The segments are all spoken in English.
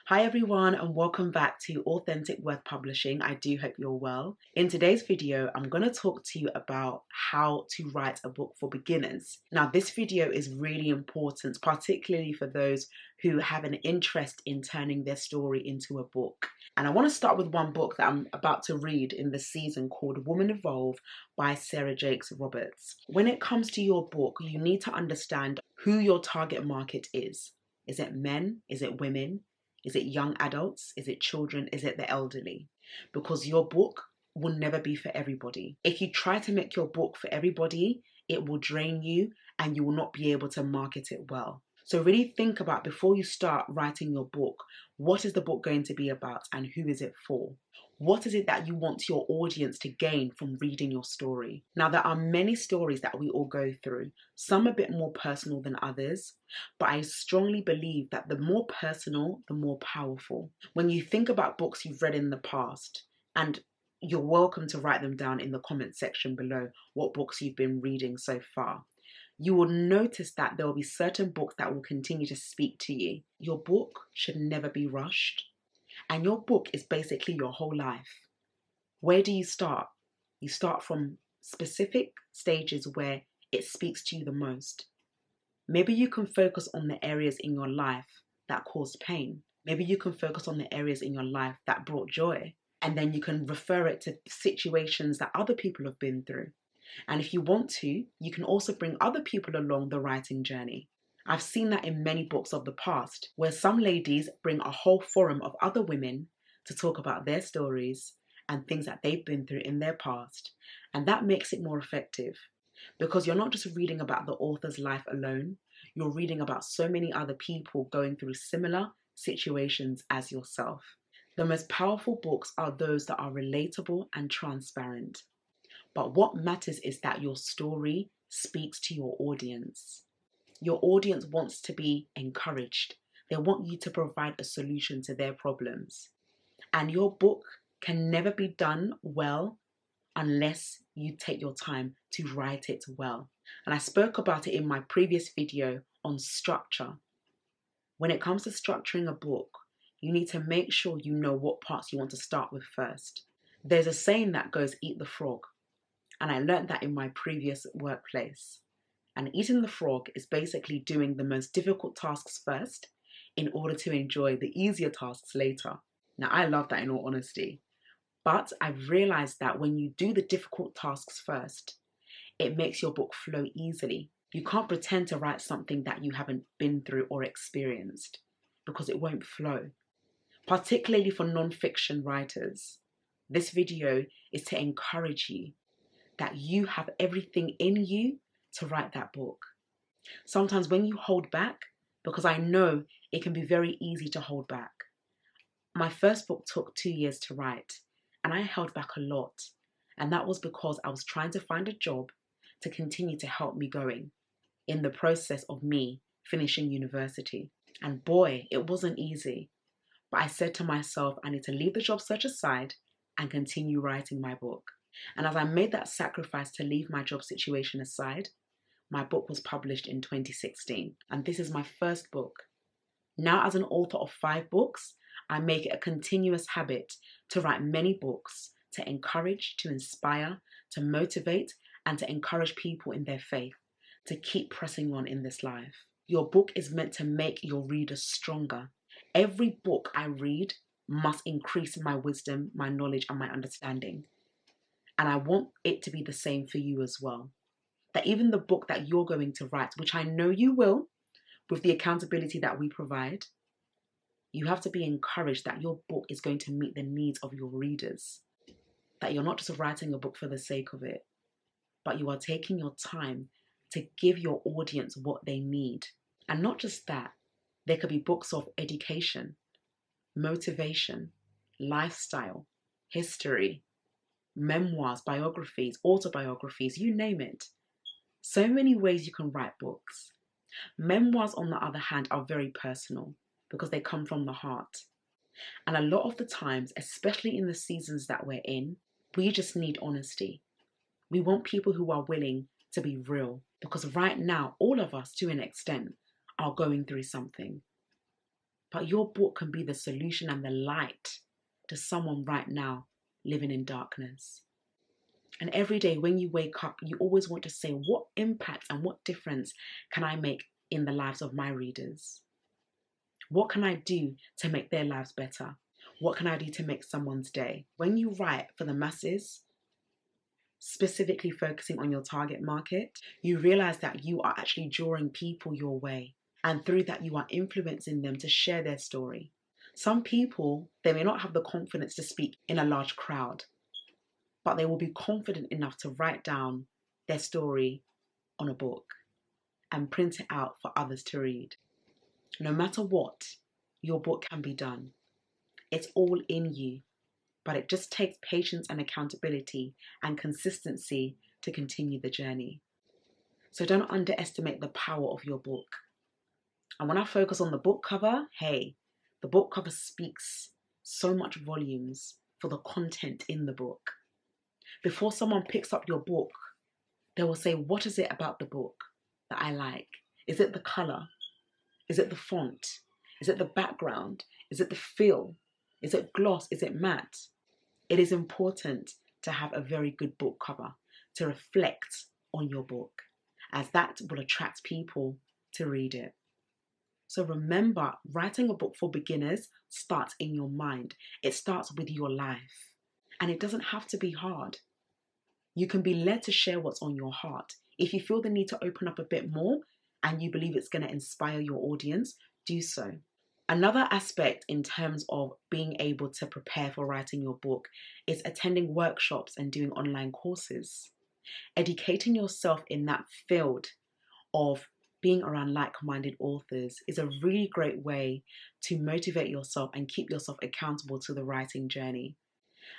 Hi everyone and welcome back to Authentic Worth Publishing. I do hope you're well. In today's video, I'm going to talk to you about how to write a book for beginners. Now, this video is really important, particularly for those who have an interest in turning their story into a book. And I want to start with one book that I'm about to read in this season called Woman Evolve by Sarah Jakes Roberts. When it comes to your book, you need to understand who your target market is. Is it men? Is it women? Is it young adults? Is it children? Is it the elderly? Because your book will never be for everybody. If you try to make your book for everybody, it will drain you and you will not be able to market it well. So really think about, before you start writing your book, what is the book going to be about and who is it for? What is it that you want your audience to gain from reading your story? Now, there are many stories that we all go through, some a bit more personal than others, but I strongly believe that the more personal, the more powerful. When you think about books you've read in the past, and you're welcome to write them down in the comment section below, what books you've been reading so far, you will notice that there will be certain books that will continue to speak to you. Your book should never be rushed. And your book is basically your whole life. Where do you start? You start from specific stages where it speaks to you the most. Maybe you can focus on the areas in your life that caused pain. Maybe you can focus on the areas in your life that brought joy. And then you can refer it to situations that other people have been through. And if you want to, you can also bring other people along the writing journey. I've seen that in many books of the past, where some ladies bring a whole forum of other women to talk about their stories and things that they've been through in their past. And that makes it more effective, because you're not just reading about the author's life alone, you're reading about so many other people going through similar situations as yourself. The most powerful books are those that are relatable and transparent. But what matters is that your story speaks to your audience. Your audience wants to be encouraged. They want you to provide a solution to their problems. And your book can never be done well unless you take your time to write it well. And I spoke about it in my previous video on structure. When it comes to structuring a book, you need to make sure you know what parts you want to start with first. There's a saying that goes, eat the frog. And I learned that in my previous workplace. And eating the frog is basically doing the most difficult tasks first in order to enjoy the easier tasks later. Now, I love that, in all honesty. But I've realized that when you do the difficult tasks first, it makes your book flow easily. You can't pretend to write something that you haven't been through or experienced, because it won't flow. Particularly for non-fiction writers, this video is to encourage you that you have everything in you to write that book. Sometimes when you hold back, because I know it can be very easy to hold back. My first book took 2 years to write, and I held back a lot. And that was because I was trying to find a job to continue to help me going in the process of me finishing university. And boy, it wasn't easy. But I said to myself, I need to leave the job search aside and continue writing my book. And as I made that sacrifice to leave my job situation aside, my book was published in 2016. And this is my first book. Now, as an author of 5 books, I make it a continuous habit to write many books to encourage, to inspire, to motivate, and to encourage people in their faith to keep pressing on in this life. Your book is meant to make your readers stronger. Every book I read must increase my wisdom, my knowledge, and my understanding. And I want it to be the same for you as well. That even the book that you're going to write, which I know you will, with the accountability that we provide, you have to be encouraged that your book is going to meet the needs of your readers. That you're not just writing a book for the sake of it, but you are taking your time to give your audience what they need. And not just that, there could be books of education, motivation, lifestyle, history, memoirs, biographies, autobiographies, you name it. So many ways you can write books. Memoirs, on the other hand, are very personal because they come from the heart. And a lot of the times, especially in the seasons that we're in, we just need honesty. We want people who are willing to be real, because right now, all of us, to an extent, are going through something. but your book can be the solution and the light to someone right now living in darkness. And every day when you wake up, you always want to say, what impact and what difference can I make in the lives of my readers? What can I do to make their lives better? What can I do to make someone's day? When you write for the masses, specifically focusing on your target market, you realize that you are actually drawing people your way. And through that, you are influencing them to share their story. Some people, they may not have the confidence to speak in a large crowd, but they will be confident enough to write down their story on a book and print it out for others to read. No matter what, your book can be done. It's all in you, but it just takes patience and accountability and consistency to continue the journey. So don't underestimate the power of your book. And when I focus on the book cover, hey, the book cover speaks so much volumes for the content in the book. Before someone picks up your book, they will say, what is it about the book that I like? Is it the color? Is it the font? Is it the background? Is it the feel? Is it gloss? Is it matte? It is important to have a very good book cover to reflect on your book, as that will attract people to read it. So remember, writing a book for beginners starts in your mind. It starts with your life. And it doesn't have to be hard. You can be led to share what's on your heart. If you feel the need to open up a bit more and you believe it's going to inspire your audience, do so. Another aspect in terms of being able to prepare for writing your book is attending workshops and doing online courses. Educating yourself in that field of being around like-minded authors is a really great way to motivate yourself and keep yourself accountable to the writing journey.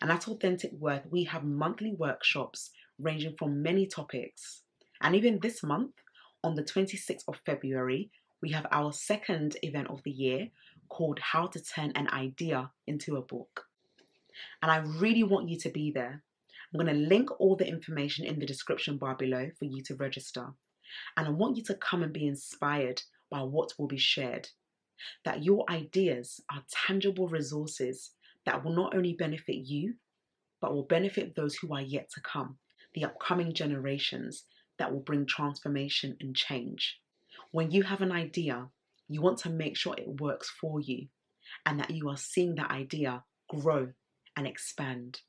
And at Authentic Worth, we have monthly workshops ranging from many topics. And even this month, on the 26th of February, we have our second event of the year called How to Turn an Idea into a Book. And I really want you to be there. I'm going to link all the information in the description bar below for you to register. And I want you to come and be inspired by what will be shared. That your ideas are tangible resources that will not only benefit you, but will benefit those who are yet to come, the upcoming generations that will bring transformation and change. When you have an idea, you want to make sure it works for you and that you are seeing that idea grow and expand.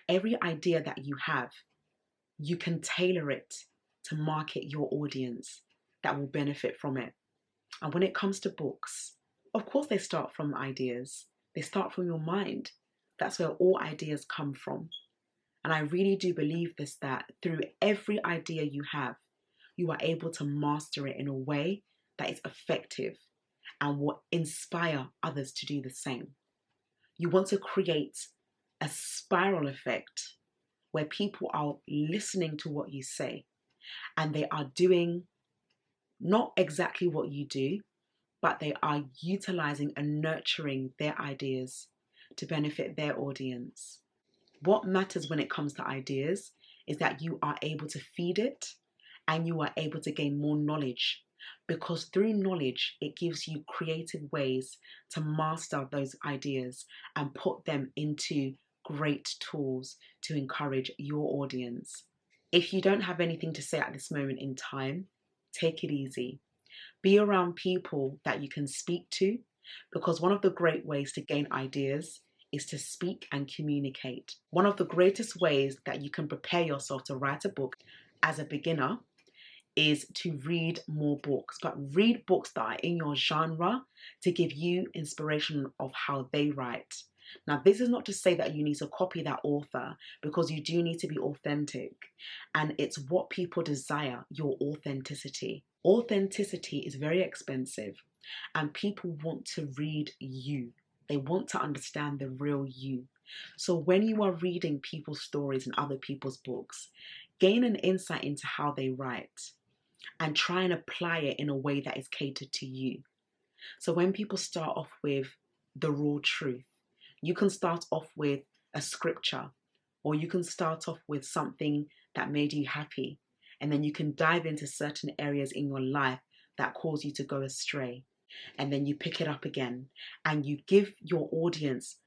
Every idea that you have, you can tailor it to market your audience that will benefit from it. And when it comes to books, of course they start from ideas. They start from your mind. That's where all ideas come from. And I really do believe this, that through every idea you have, you are able to master it in a way that is effective and will inspire others to do the same. You want to create a spiral effect where people are listening to what you say and they are doing not exactly what you do, but they are utilizing and nurturing their ideas to benefit their audience. What matters when it comes to ideas is that you are able to feed it and you are able to gain more knowledge, because through knowledge, it gives you creative ways to master those ideas and put them into great tools to encourage your audience. If you don't have anything to say at this moment in time, take it easy. Be around people that you can speak to, because one of the great ways to gain ideas is to speak and communicate. One of the greatest ways that you can prepare yourself to write a book as a beginner is to read more books, but read books that are in your genre to give you inspiration of how they write. Now, this is not to say that you need to copy that author, because you do need to be authentic, and it's what people desire, your authenticity. Authenticity is very expensive, and people want to read you. They want to understand the real you. So when you are reading people's stories and other people's books, gain an insight into how they write and try and apply it in a way that is catered to you. So when people start off with the raw truth, you can start off with a scripture, or you can start off with something that made you happy, and then you can dive into certain areas in your life that cause you to go astray. and then you pick it up again and you give your audience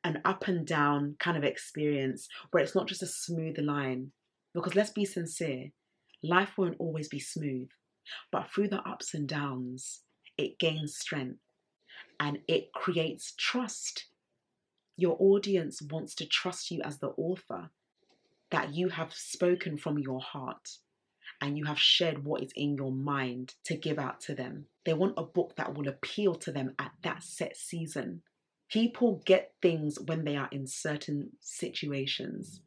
an up and down kind of experience where it's not just a smooth line. Because let's be sincere, life won't always be smooth, but through the ups and downs, it gains strength and it creates trust. Your audience wants to trust you as the author, that you have spoken from your heart and you have shared what is in your mind to give out to them. They want a book that will appeal to them at that set season. People get things when they are in certain situations.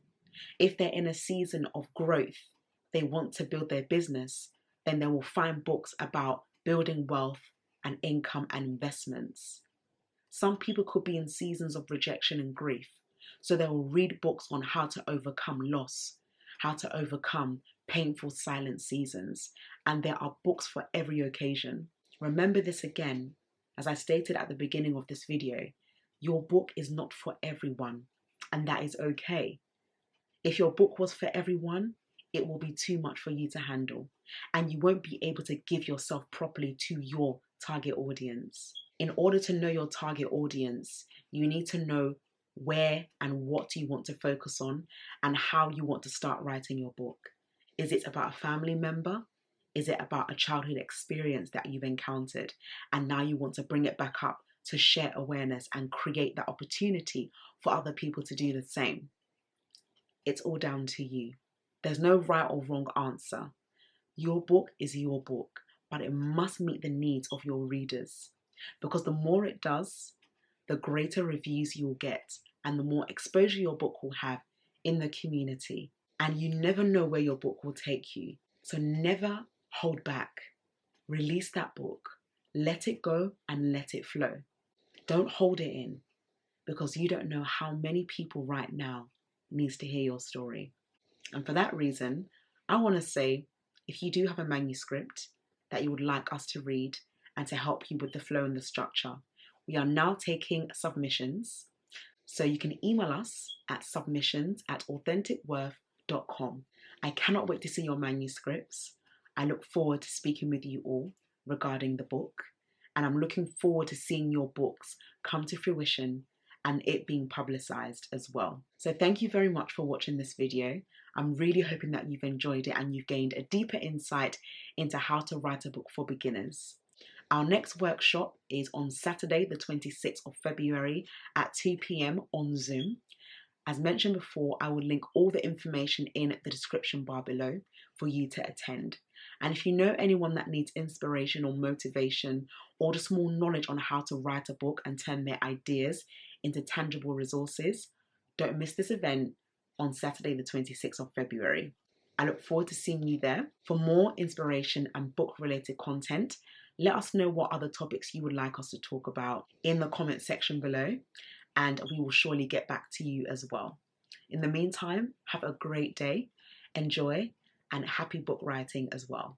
If they're in a season of growth, they want to build their business, then they will find books about building wealth and income and investments. Some people could be in seasons of rejection and grief, so they will read books on how to overcome loss, how to overcome painful silent seasons, and there are books for every occasion. Remember this again, as I stated at the beginning of this video, your book is not for everyone, and that is okay. If your book was for everyone, it will be too much for you to handle, and you won't be able to give yourself properly to your target audience. In order to know your target audience, you need to know where and what you want to focus on and how you want to start writing your book. Is it about a family member? Is it about a childhood experience that you've encountered and now you want to bring it back up to share awareness and create that opportunity for other people to do the same? It's all down to you. There's no right or wrong answer. Your book is your book, but it must meet the needs of your readers, because the more it does, the greater reviews you'll get and the more exposure your book will have in the community. And you never know where your book will take you. So never hold back. Release that book. Let it go and let it flow. Don't hold it in, because you don't know how many people right now needs to hear your story. And for that reason, I want to say, if you do have a manuscript that you would like us to read and to help you with the flow and the structure, we are now taking submissions. So you can email us at submissions@authenticworth.com. I cannot wait to see your manuscripts. I look forward to speaking with you all regarding the book, and I'm looking forward to seeing your books come to fruition and it being publicized as well. So thank you very much for watching this video. I'm really hoping that you've enjoyed it and you've gained a deeper insight into how to write a book for beginners. Our next workshop is on Saturday, the 26th of February at 2 p.m. on Zoom. As mentioned before, I will link all the information in the description bar below for you to attend. And if you know anyone that needs inspiration or motivation or just more knowledge on how to write a book and turn their ideas into tangible resources, don't miss this event on Saturday, the 26th of February. I look forward to seeing you there. For more inspiration and book-related content, let us know what other topics you would like us to talk about in the comment section below, and we will surely get back to you as well. In the meantime, have a great day, enjoy, and happy book writing as well.